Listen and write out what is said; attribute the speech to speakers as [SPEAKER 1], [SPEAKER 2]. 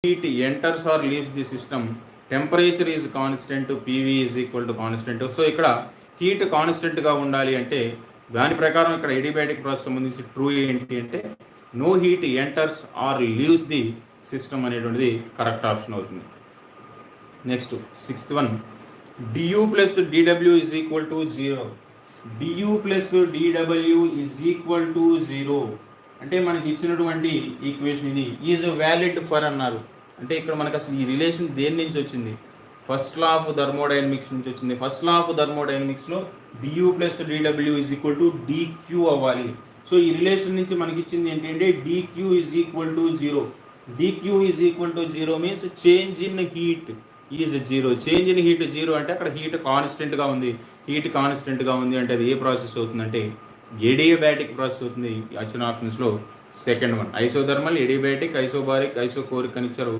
[SPEAKER 1] heat enters or leaves the system, temperature is constant, PV is equal to constant. So ఇక్కడ heat కాన్స్టెంట్గా ఉండాలి అంటే దాని ప్రకారం ఇక్కడ ఎడియాబాటిక్ ప్రాసెస్ సంబంధించి ట్రూ ఏంటి అంటే no heat enters or leaves the system అనేటువంటిది కరెక్ట్ ఆప్షన్ అవుతుంది. Next 6th one, du plus dw is equal to 0. du plus dw is equal to 0 అంటే మనకి ఇచ్చినటువంటి ఈక్వేషన్ ఇది ఈజ్ వ్యాలిడ్ ఫర్ అన్నారు. అంటే ఇక్కడ మనకు అసలు ఈ రిలేషన్ దేని నుంచి వచ్చింది? ఫస్ట్ లా ఆఫ్ థర్మోడైనమిక్స్ నుంచి వచ్చింది. ఫస్ట్ లా ఆఫ్ థర్మోడైనమిక్స్లో du plus dw is equal to dq అవ్వాలి. సో ఈ రిలేషన్ నుంచి మనకి ఇచ్చింది ఏంటంటే dq is equal to 0. dq is equal to 0 means change in heat is 0. Change in heat 0 అంటే అక్కడ హీట్ కాన్స్టెంట్గా ఉంది. హీట్ కాన్స్టెంట్గా ఉంది అంటే అది ఏ ప్రాసెస్ అవుతుందంటే ఎడియాబాటిక్ ప్రాసెస్ అవుతుంది. వచ్చిన ఆప్షన్స్లో second one. Isothermal, adiabatic, isobaric, isochoric అని ఇచ్చారు.